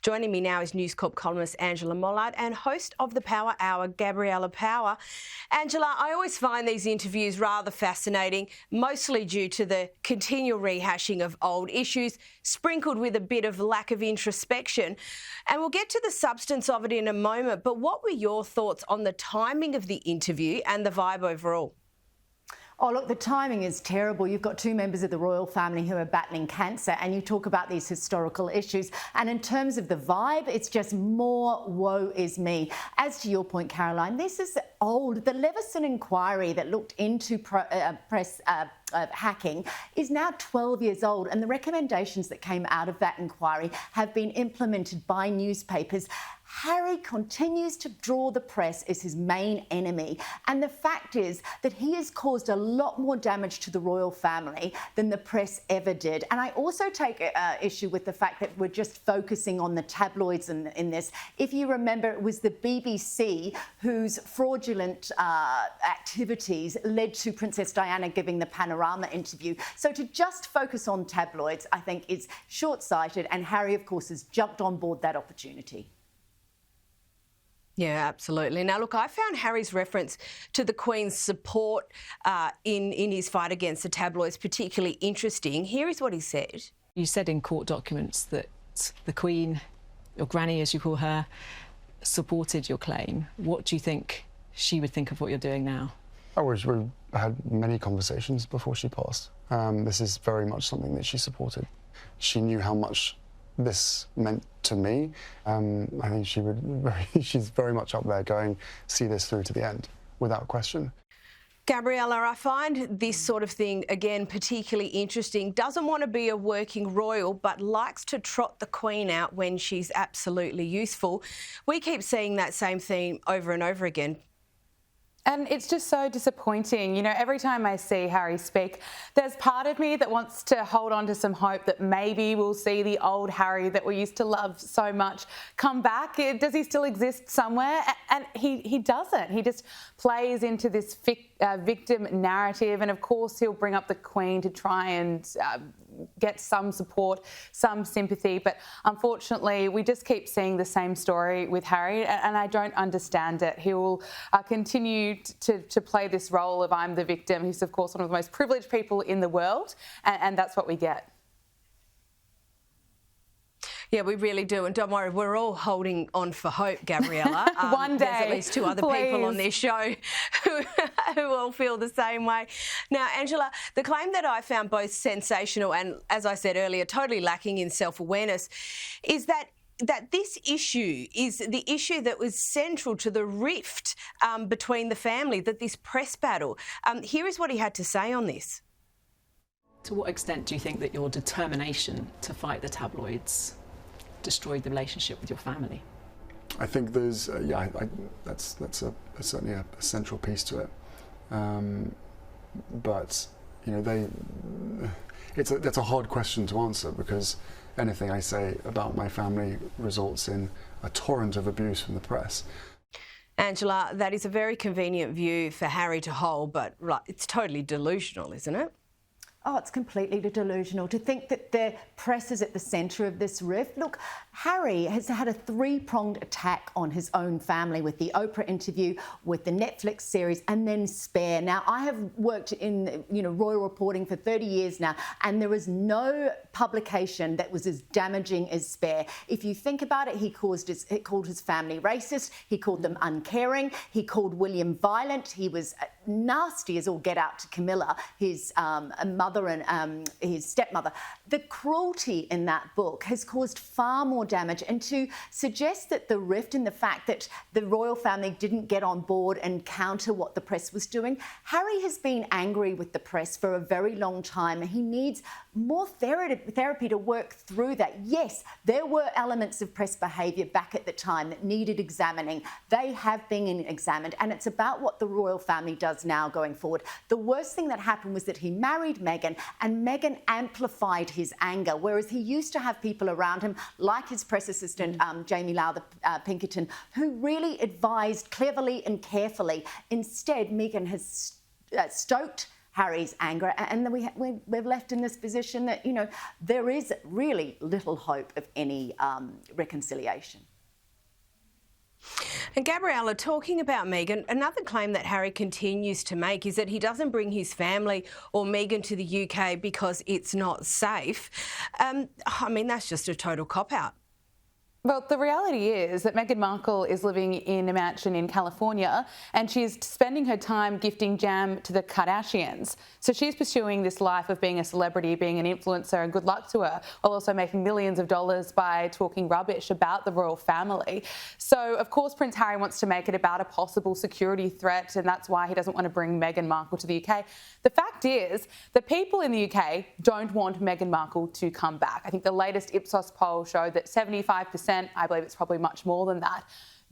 Joining me now is News Corp columnist Angela Mollard and host of the Power Hour, Gabriella Power. Angela, I always find these interviews rather fascinating, mostly due to the continual rehashing of old issues, sprinkled with a bit of lack of introspection. And we'll get to the substance of it in a moment, but what were your thoughts on the timing of the interview and the vibe overall? Oh, look, the timing is terrible. You've got two members of the royal family who are battling cancer and you talk about these historical issues. And in terms of the vibe, it's just more woe is me. As to your point, Caroline, this is old. The Leveson inquiry that looked into press hacking is now 12 years old, and the recommendations that came out of that inquiry have been implemented by newspapers. Harry continues to draw the press as his main enemy, and the fact is that he has caused a lot more damage to the royal family than the press ever did. And I also take issue with the fact that we're just focusing on the tabloids in this. If you remember, it was the BBC whose fraudulent activities led to Princess Diana giving the Panorama interview. So to just focus on tabloids, I think, is short-sighted, and Harry, of course, has jumped on board that opportunity. Yeah, absolutely. Now, look, I found Harry's reference to the Queen's support in his fight against the tabloids particularly interesting. Here is what he said. You said in court documents that the Queen, your granny as you call her, supported your claim. What do you think she would think of what you're doing now? We had many conversations before she passed. This is very much something that she supported. She knew how much this meant to me. I think she's very much up there going, see this through to the end, without question. Gabriella, I find this sort of thing, again, particularly interesting. Doesn't want to be a working royal, but likes to trot the Queen out when she's absolutely useful. We keep seeing that same theme over and over again. And it's just so disappointing. You know, every time I see Harry speak, there's part of me that wants to hold on to some hope that maybe we'll see the old Harry that we used to love so much come back. Does he still exist somewhere? And he doesn't. He just plays into this victim narrative. And of course, he'll bring up the Queen to try and get some support, some sympathy. But unfortunately, we just keep seeing the same story with Harry, and I don't understand it. He will continue to play this role of I'm the victim. He's, of course, one of the most privileged people in the world, and that's what we get. Yeah, we really do. And don't worry, we're all holding on for hope, Gabriella. One day, there's at least two other people on this show who all feel the same way. Now, Angela, the claim that I found both sensational and, as I said earlier, totally lacking in self-awareness is that this issue is the issue that was central to the rift between the family, that this press battle. Here is what he had to say on this. To what extent do you think that your determination to fight the tabloids destroyed the relationship with your family? I think there's, that's certainly a central piece to it. But you know, that's a hard question to answer, because anything I say about my family results in a torrent of abuse from the press. Angela, that is a very convenient view for Harry to hold, but it's totally delusional, isn't it? Oh, it's completely delusional to think that the press is at the centre of this rift. Look, Harry has had a three-pronged attack on his own family with the Oprah interview, with the Netflix series, and then Spare. Now, I have worked in royal reporting for 30 years now, and there is no publication that was as damaging as Spare. If you think about it, he called his family racist, he called them uncaring, he called William violent, he was nasty as all get out to Camilla, his mother and his stepmother. The cruelty in that book has caused far more damage, and to suggest that the rift and the fact that the royal family didn't get on board and counter what the press was doing, Harry has been angry with the press for a very long time. He needs more therapy to work through that. Yes, there were elements of press behaviour back at the time that needed examining. They have been examined, and it's about what the royal family does now going forward. The worst thing that happened was that he married Meghan, and Meghan amplified his anger, whereas he used to have people around him, like his press assistant, Jamie Lowther Pinkerton, who really advised cleverly and carefully. Instead, Meghan has stoked Harry's anger, and then we're left in this position that, you know, there is really little hope of any reconciliation. And Gabriella, talking about Meghan, another claim that Harry continues to make is that he doesn't bring his family or Meghan to the UK because it's not safe. I mean, that's just a total cop-out. Well, the reality is that Meghan Markle is living in a mansion in California and she's spending her time gifting jam to the Kardashians. So she's pursuing this life of being a celebrity, being an influencer, and good luck to her, while also making millions of dollars by talking rubbish about the royal family. So, of course, Prince Harry wants to make it about a possible security threat, and that's why he doesn't want to bring Meghan Markle to the UK. The fact is that people in the UK don't want Meghan Markle to come back. I think the latest Ipsos poll showed that 75%, I believe it's probably much more than that,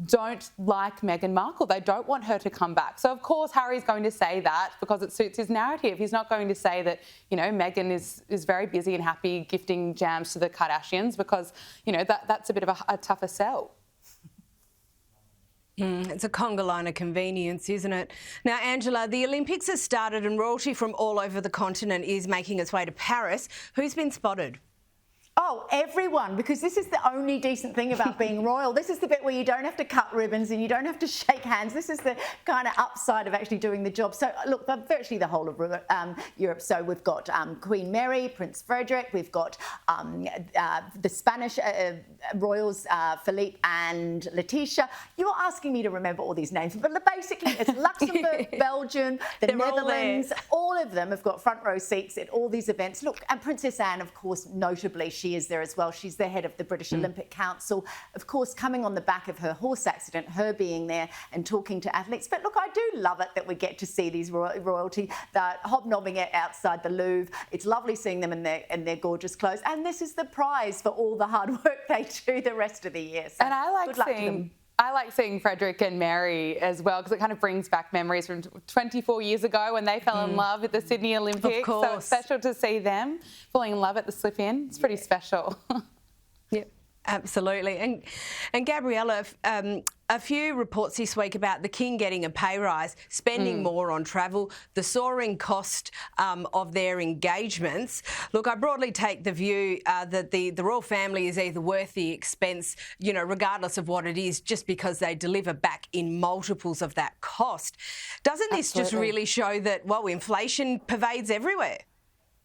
don't like Meghan Markle. They don't want her to come back. So, of course, Harry's going to say that because it suits his narrative. He's not going to say that, you know, Meghan is very busy and happy gifting jams to the Kardashians because, you know, that's a bit of a tougher sell. It's a conga line of convenience, isn't it? Now, Angela, the Olympics has started and royalty from all over the continent is making its way to Paris. Who's been spotted? Oh, everyone, because this is the only decent thing about being royal. This is the bit where you don't have to cut ribbons and you don't have to shake hands. This is the kind of upside of actually doing the job. So, look, virtually the whole of Europe. So we've got Queen Mary, Prince Frederick, we've got the Spanish royals, Philippe and Letitia. You're asking me to remember all these names, but basically it's Luxembourg, Belgium, the Netherlands, all of them have got front row seats at all these events. Look, and Princess Anne, of course, notably, she is there as well. She's the head of the British Olympic Council. Of course, coming on the back of her horse accident, her being there and talking to athletes. But look, I do love it that we get to see these royalty hobnobbing it outside the Louvre. It's lovely seeing them in their gorgeous clothes. And this is the prize for all the hard work they do the rest of the year. So and I like seeing Frederick and Mary as well because it kind of brings back memories from 24 years ago when they fell in love at the Sydney Olympics. Of course. So it's special to see them falling in love at the slip-in. It's pretty special. Yep. Absolutely. And Gabriella, a few reports this week about the King getting a pay rise, spending more on travel, the soaring cost of their engagements. Look, I broadly take the view that the royal family is either worth the expense, you know, regardless of what it is, just because they deliver back in multiples of that cost. Doesn't this just really show that, well, inflation pervades everywhere?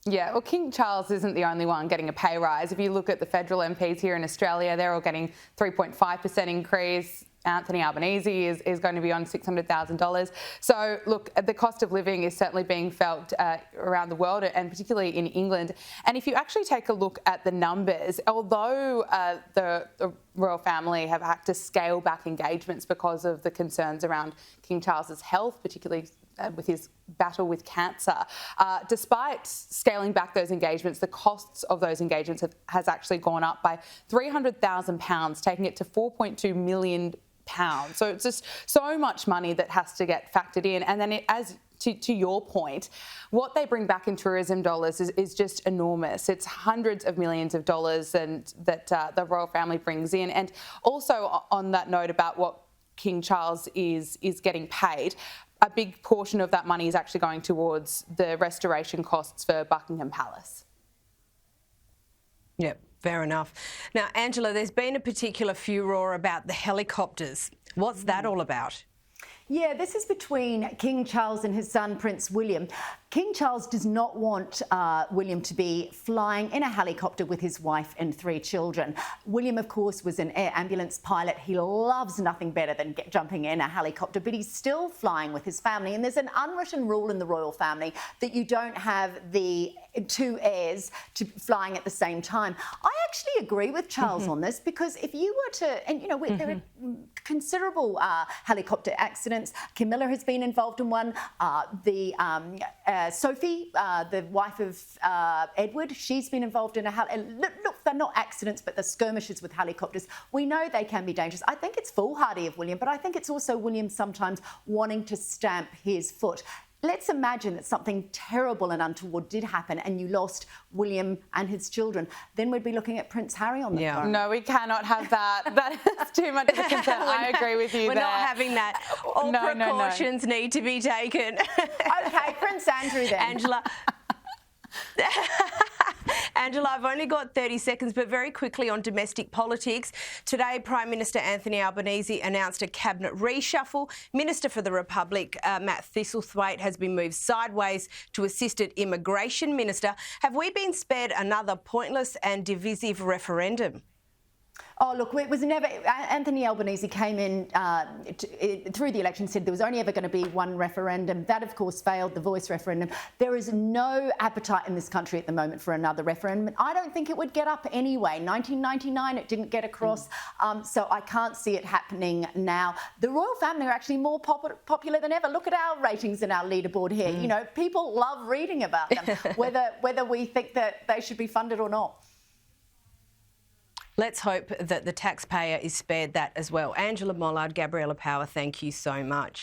Yeah, well, King Charles isn't the only one getting a pay rise. If you look at the federal MPs here in Australia, they're all getting 3.5% increase. Anthony Albanese is going to be on $600,000. So, look, the cost of living is certainly being felt around the world and particularly in England. And if you actually take a look at the numbers, although the royal family have had to scale back engagements because of the concerns around King Charles's health, particularly with his battle with cancer. Despite scaling back those engagements, the costs of those engagements has actually gone up by £300,000, taking it to £4.2 million. So it's just so much money that has to get factored in. And then to your point, what they bring back in tourism dollars is just enormous. It's hundreds of millions of dollars and that the royal family brings in. And also on that note about what King Charles is getting paid, a big portion of that money is actually going towards the restoration costs for Buckingham Palace. Yep, fair enough. Now, Angela, there's been a particular furore about the helicopters. What's that all about? Yeah, this is between King Charles and his son, Prince William. King Charles does not want William to be flying in a helicopter with his wife and 3 children. William, of course, was an air ambulance pilot. He loves nothing better than jumping in a helicopter, but he's still flying with his family. And there's an unwritten rule in the royal family that you don't have the 2 heirs flying at the same time. I actually agree with Charles on this because if you were to, and you know, there are considerable helicopter accidents. Camilla has been involved in one. Sophie, the wife of Edward, she's been involved in look, they're not accidents, but they're skirmishes with helicopters. We know they can be dangerous. I think it's foolhardy of William, but I think it's also William sometimes wanting to stamp his foot. let's imagine that something terrible and untoward did happen and you lost William and his children. Then we'd be looking at Prince Harry on the throne. No, we cannot have that. That is too much of a concern. I agree with you We're there. not having that. All precautions need to be taken. OK, Prince Andrew then. Angela. Angela, I've only got 30 seconds, but very quickly on domestic politics. Today, Prime Minister Anthony Albanese announced a cabinet reshuffle. Minister for the Republic, Matt Thistlethwaite, has been moved sideways to Assistant Immigration Minister. Have we been spared another pointless and divisive referendum? Oh, look, it was never... Anthony Albanese came in through the election, said there was only ever going to be one referendum. That, of course, failed, the voice referendum. There is no appetite in this country at the moment for another referendum. I don't think it would get up anyway. 1999, it didn't get across, so I can't see it happening now. The royal family are actually more popular than ever. Look at our ratings and our leaderboard here. You know, people love reading about them, whether we think that they should be funded or not. Let's hope that the taxpayer is spared that as well. Angela Mollard, Gabriella Power, thank you so much.